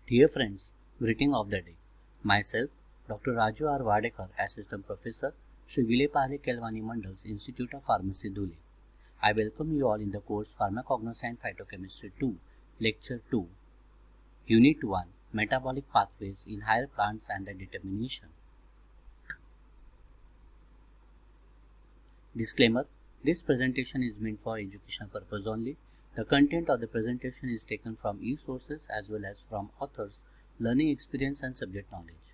Dear friends, greeting of the day. Myself, Dr. Raju R. Wadekar, Assistant Professor, Sri Vilepale Kelvani Mandal's Institute of Pharmacy, Dhule. I welcome you all in the course Pharmacognosy and Phytochemistry 2, Lecture 2, Unit 1, Metabolic Pathways in Higher Plants and their Determination. Disclaimer: this presentation is meant for educational purpose only. The content of the presentation is taken from e-sources as well as from authors' learning experience and subject knowledge.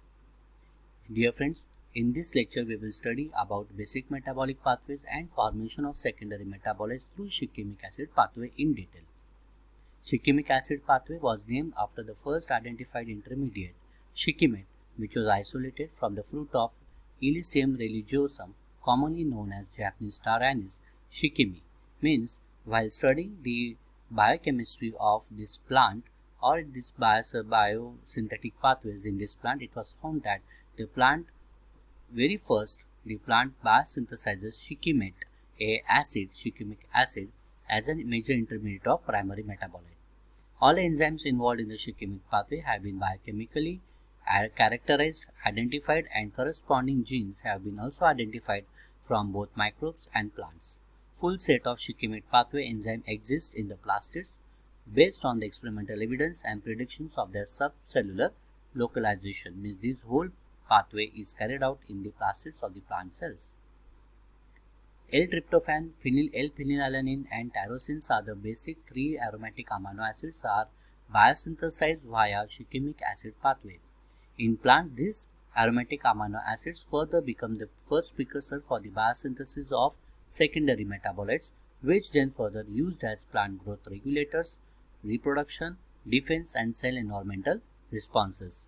Dear friends, in this lecture we will study about basic metabolic pathways and formation of secondary metabolites through shikimic acid pathway in detail. Shikimic acid pathway was named after the first identified intermediate, shikimate, which was isolated from the fruit of Illicium religiosum, commonly known as Japanese star anise. Shikimi means while studying the biochemistry of this plant or this biosynthetic pathways in this plant, it was found that the plant biosynthesizes shikimate, shikimic acid, as a major intermediate of primary metabolite. All enzymes involved in the shikimic pathway have been biochemically characterized, identified, and corresponding genes have been also identified from both microbes and plants. Full set of shikimic pathway enzyme exists in the plastids based on the experimental evidence and predictions of their subcellular localization. Means this whole pathway is carried out in the plastids of the plant cells. L-tryptophan, L-phenylalanine, and tyrosines are the basic three aromatic amino acids are biosynthesized via shikimic acid pathway. In plants, these aromatic amino acids further become the first precursor for the biosynthesis of secondary metabolites, which then further used as plant growth regulators, reproduction, defense, and cell environmental responses.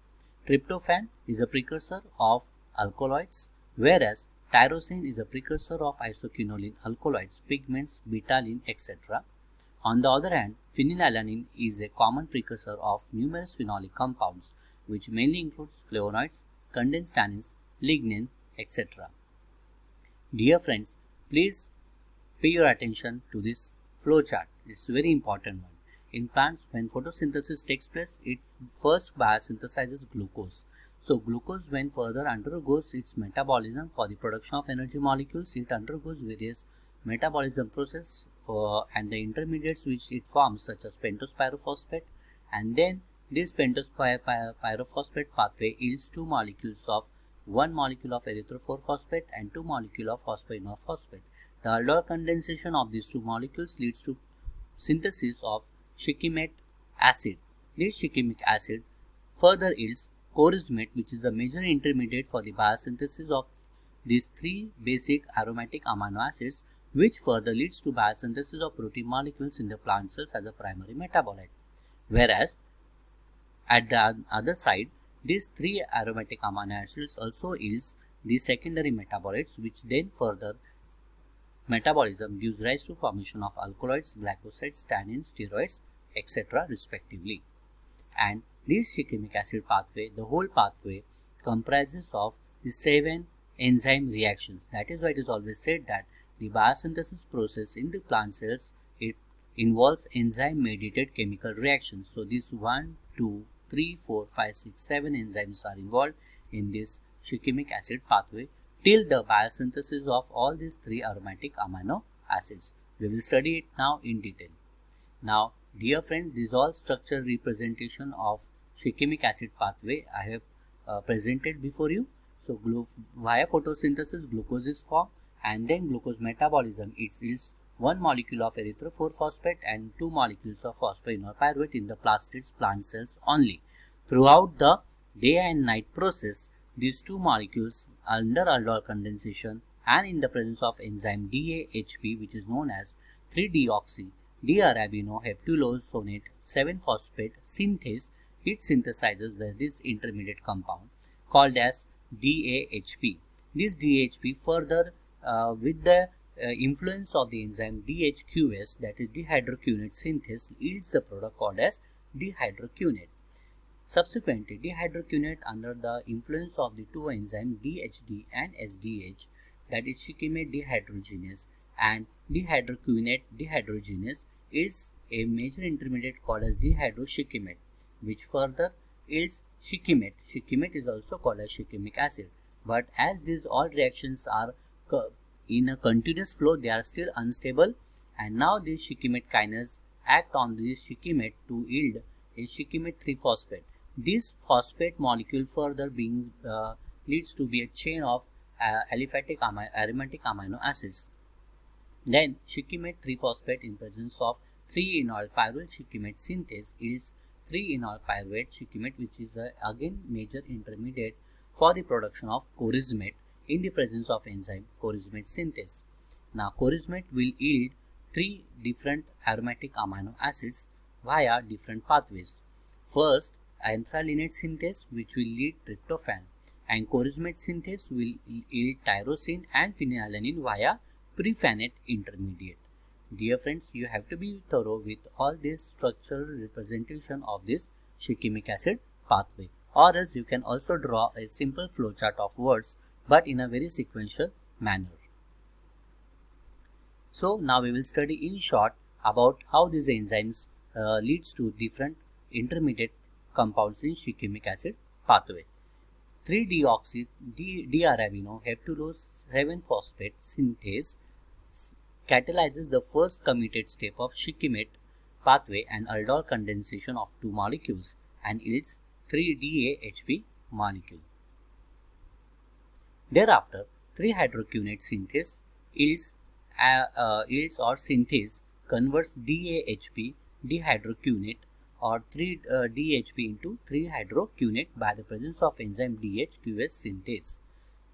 Tryptophan is a precursor of alkaloids, whereas tyrosine is a precursor of isoquinoline alkaloids, pigments, betaline, etc. On the other hand, phenylalanine is a common precursor of numerous phenolic compounds, which mainly includes flavonoids, condensed tannins, lignin, etc. Dear friends, please pay your attention to this flow chart. It's a very important one. In plants, when photosynthesis takes place, it first biosynthesizes glucose. So glucose, when further undergoes its metabolism for the production of energy molecules, it undergoes various metabolism process and the intermediates which it forms, such as pentose pyrophosphate, and then this pentose pyrophosphate pathway yields two molecules of one molecule of erythrophore phosphate and two molecules of phosphinophosphate. The aldol condensation of these two molecules leads to synthesis of shikimate acid. This shikimic acid further yields chorismate, which is a major intermediate for the biosynthesis of these three basic aromatic amino acids, which further leads to biosynthesis of protein molecules in the plant cells as a primary metabolite. Whereas at the other side, these three aromatic amino acids also yields the secondary metabolites, which then further metabolism gives rise to formation of alkaloids, glycosides, tannins, steroids, etc. respectively. And this shikimic acid pathway, the whole pathway comprises of the 7 enzyme reactions. That is why it is always said that the biosynthesis process in the plant cells, it involves enzyme mediated chemical reactions. So these 1, 2, 3, 4, 5, 6, 7 enzymes are involved in this shikimic acid pathway till the biosynthesis of all these three aromatic amino acids. We will study it now in detail. Now, dear friends, this is all structured representation of shikimic acid pathway I have presented before you. So, via photosynthesis, glucose is formed, and then glucose metabolism, it yields one molecule of erythrophore phosphate and two molecules of phosphoenolpyruvate in the plastids plant cells only. Throughout the day and night process, these two molecules under aldol condensation and in the presence of enzyme DAHP, which is known as 3-deoxy D-arabinoheptulosonate 7-phosphate synthase, it synthesizes this intermediate compound called as DAHP. This DAHP further with the influence of the enzyme DHQS, that is dehydroquinone synthase, yields the product called as dehydroquinone. Subsequently, dehydroquinone under the influence of the two enzymes DHD and SDH, that is shikimate dehydrogenase and dehydroquinate dehydrogenase, is a major intermediate called as dehydroshikimate, which further yields shikimate. Shikimate is also called as shikimic acid. But as these all reactions are in a continuous flow, they are still unstable, and now these shikimate kinase act on this shikimate to yield a shikimate 3-phosphate. This phosphate molecule further being leads to be a chain of aromatic amino acids. Then shikimate 3-phosphate in presence of 3-enol pyruvate shikimate synthase yields 3-enol pyruvate shikimate, which is again major intermediate for the production of corismate in the presence of enzyme corismate synthase. Now corismate will yield 3 different aromatic amino acids via different pathways. First, anthralinate synthase, which will lead tryptophan, and corismate synthase will yield tyrosine and phenylalanine via prephenate intermediate. Dear friends, you have to be thorough with all this structural representation of this shikimic acid pathway, or else you can also draw a simple flowchart of words but in a very sequential manner. So now we will study in short about how these enzymes leads to different intermediate compounds in shikimic acid pathway. 3-deoxy-D-arabino-heptulose 7-phosphate synthase catalyzes the first committed step of shikimate pathway and aldol condensation of 2 molecules and yields 3-DAHP molecule. Thereafter, 3-hydrocunate synthase yields or synthase converts DAHP dehydrocunate or 3-DHP into 3-hydrocunate by the presence of enzyme DHQS synthase.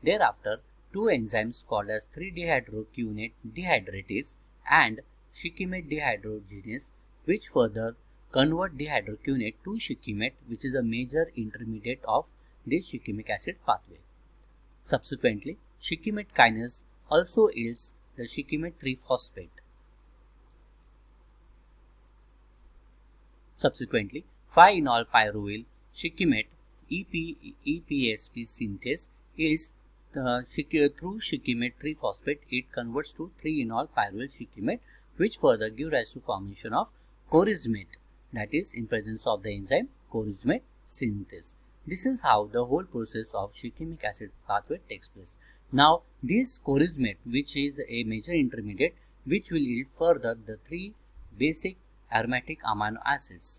Thereafter, 2 enzymes called as 3-dehydrocunate dehydratase and shikimate dehydrogenase, which further convert dehydrocunate to shikimate, which is a major intermediate of this shikimic acid pathway. Subsequently, shikimate kinase also yields the shikimate 3-phosphate. Subsequently, 5-enol pyruvyl shikimate EPSP synthase yields through shikimate 3-phosphate. It converts to 3-enol pyruvyl shikimate, which further gives rise to formation of corismate, that is in presence of the enzyme corismate synthase. This is how the whole process of shikimic acid pathway takes place. Now this corismate, which is a major intermediate, which will yield further the 3 basic aromatic amino acids.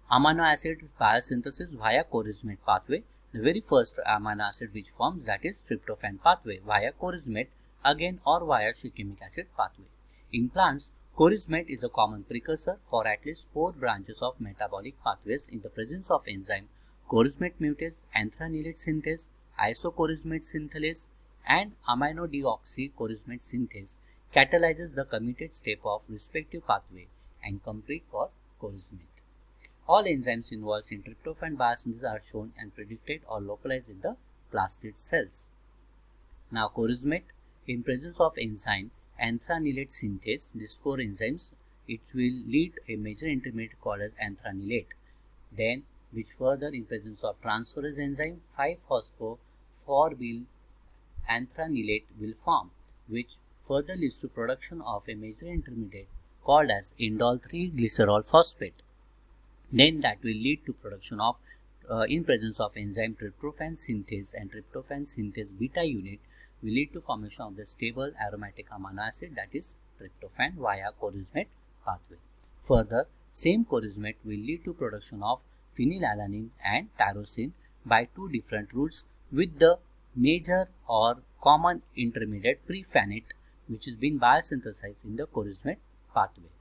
Amino acid biosynthesis via corismate pathway. The very first amino acid which forms, that is tryptophan pathway via corismate again or via shikimic acid pathway. In plants, corismate is a common precursor for at least 4 branches of metabolic pathways in the presence of enzyme corismate mutase, anthranilate synthase, isocorismate synthase, and amino deoxy corismate synthase catalyzes the committed step of respective pathway and complete for corismate. All enzymes involved in tryptophan biosynthesis are shown and predicted or localized in the plastid cells. Now corismate in presence of enzyme anthranilate synthase, these 4 enzymes, it will lead a major intermediate called as anthranilate. Then which further in presence of transferase enzyme 5-phospho-4-bil anthranilate will form, which further leads to production of a major intermediate called as indole 3-glycerol phosphate. Then that will lead to production of in presence of enzyme tryptophan synthase and tryptophan synthase beta unit will lead to formation of the stable aromatic amino acid, that is tryptophan via corismate pathway. Further, same corismate will lead to production of phenylalanine and tyrosine by 2 different routes with the major or common intermediate prephenate, which is being biosynthesized in the corismate pathway.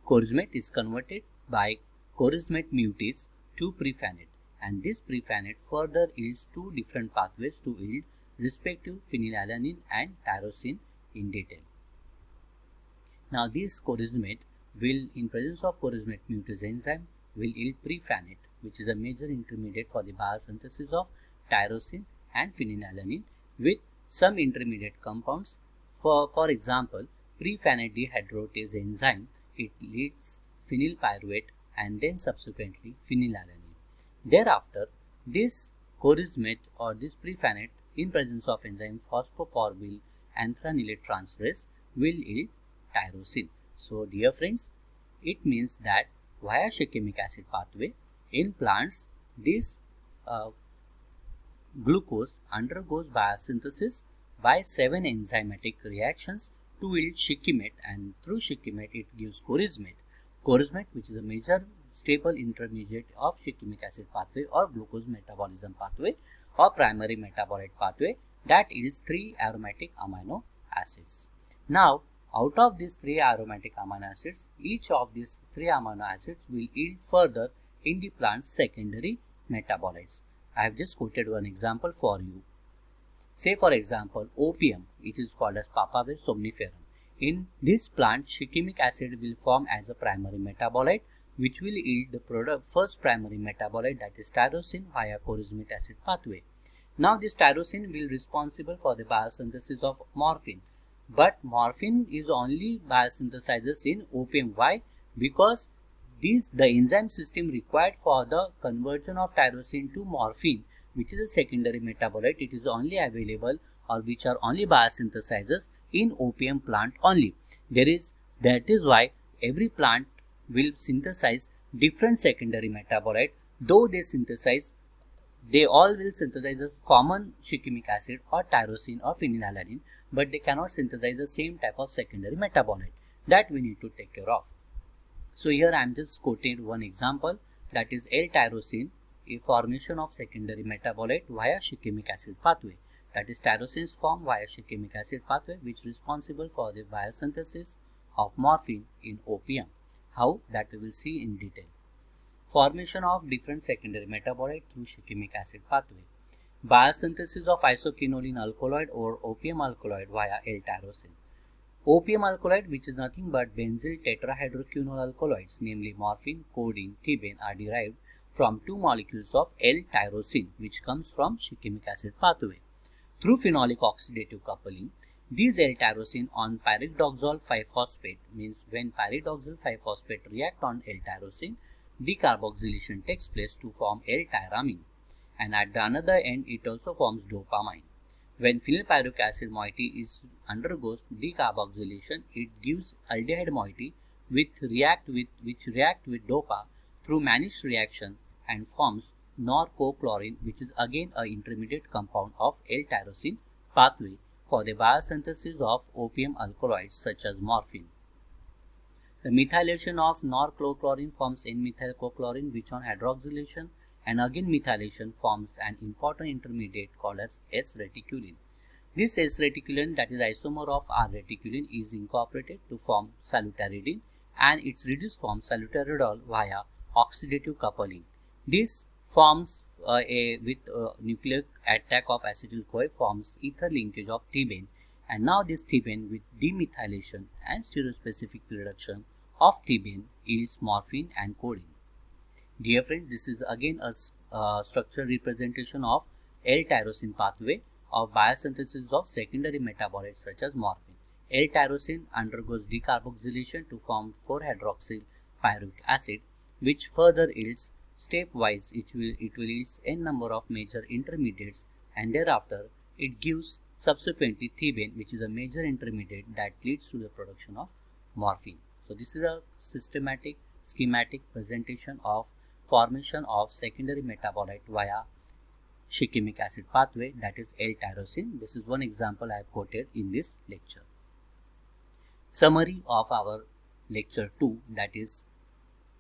Corismate is converted by corismate mutase to prephenate, and this prephenate further yields 2 different pathways to yield respective phenylalanine and tyrosine in detail. Now this corismate will, in presence of corismate mutase enzyme, will yield prephenate, which is a major intermediate for the biosynthesis of tyrosine and phenylalanine with some intermediate compounds. For example, prephenate dehydratase enzyme, it leads phenyl pyruvate and then subsequently phenylalanine. Thereafter, this corismate or this prephenate in presence of enzyme phosphoporbyl anthranilate transferase will yield tyrosine. So dear friends, it means that via shikimic acid pathway in plants, This glucose undergoes biosynthesis by 7 enzymatic reactions to yield shikimate, and through shikimate it gives chorismate. Chorismate, which is a major stable intermediate of shikimic acid pathway or glucose metabolism pathway or primary metabolite pathway, that yields 3 aromatic amino acids. Now, out of these 3 aromatic amino acids, each of these 3 amino acids will yield further in the plant's secondary metabolites. I have just quoted one example for you. Say for example, opium, it is called as Papaver somniferum. In this plant, shikimic acid will form as a primary metabolite, which will yield the first primary metabolite, that is tyrosine, via chorismate acid pathway. Now this tyrosine will be responsible for the biosynthesis of morphine, but morphine is only biosynthesizes in opium. Why? Because the enzyme system required for the conversion of tyrosine to morphine, which is a secondary metabolite, it is only available, or which are only biosynthesizes in opium plant only. That is why every plant will synthesize different secondary metabolite, though they all will synthesize a common shikimic acid or tyrosine or phenylalanine, but they cannot synthesize the same type of secondary metabolite. That we need to take care of. So here I am just quoting one example, that is L-tyrosine, a formation of secondary metabolite via shikimic acid pathway. That is tyrosines formed via shikimic acid pathway, which is responsible for the biosynthesis of morphine in opium. How? That we will see in detail. Formation of different secondary metabolite through shikimic acid pathway. Biosynthesis of isoquinoline alkaloid or opium alkaloid via L-tyrosine. Opium alkaloid, which is nothing but benzyl tetrahydroquinol alkaloids, namely morphine, codeine, thibane, are derived from 2 molecules of L-tyrosine, which comes from shikimic acid pathway. Through phenolic oxidative coupling, these L-tyrosine on pyridoxal 5-phosphate, means when pyridoxal 5-phosphate react on L-tyrosine, decarboxylation takes place to form L-tyramine, and at the another end it also forms dopamine. When phenylpyruvic acid moiety undergoes decarboxylation, it gives aldehyde moiety which react with dopa through Manish reaction and forms norcochlorine, which is again an intermediate compound of L-tyrosine pathway for the biosynthesis of opium alkaloids such as morphine. The methylation of norcochlorine forms N-methylcochlorine, which on hydroxylation and again methylation forms an important intermediate called as S-reticulin. This S-reticulin, that is isomer of R-reticulin, is incorporated to form salutaridine and its reduced form salutaridol via oxidative coupling. This forms with nucleic attack of acetyl-CoA forms ether linkage of thibane, and now this thibane with demethylation and stereospecific reduction of thibane yields morphine and codeine. Dear friends, this is again a structural representation of L-tyrosine pathway of biosynthesis of secondary metabolites such as morphine. L-tyrosine undergoes decarboxylation to form 4-hydroxyl pyruvic acid, which further yields stepwise. It will yield n number of major intermediates, and thereafter it gives subsequently thibane, which is a major intermediate that leads to the production of morphine. So this is a systematic schematic presentation of formation of secondary metabolite via shikimic acid pathway, that is L-tyrosine. This is one example I have quoted in this lecture. Summary of our lecture 2, that is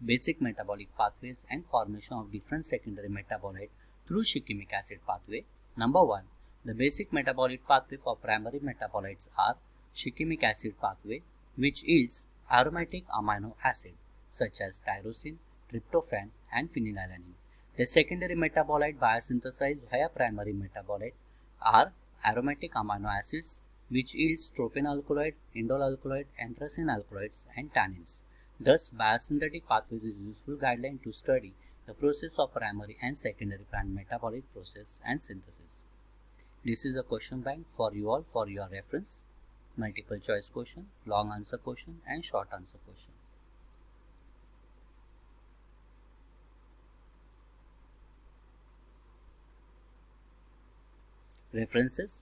basic metabolic pathways and formation of different secondary metabolite through shikimic acid pathway. Number 1. The basic metabolic pathway for primary metabolites are shikimic acid pathway, which yields aromatic amino acid such as tyrosine, tryptophan and phenylalanine. The secondary metabolite biosynthesized via primary metabolite are aromatic amino acids, which yields tropane alkaloid, indole alkaloid, anthracene alkaloids and tannins. Thus, biosynthetic pathways is a useful guideline to study the process of primary and secondary plant metabolic process and synthesis. This is a question bank for you all for your reference. Multiple choice question, long answer question and short answer question. References.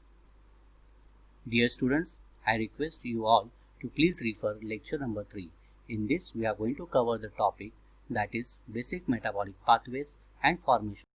Dear students, I request you all to please refer lecture number 3. In this, we are going to cover the topic, that is basic metabolic pathways and formation.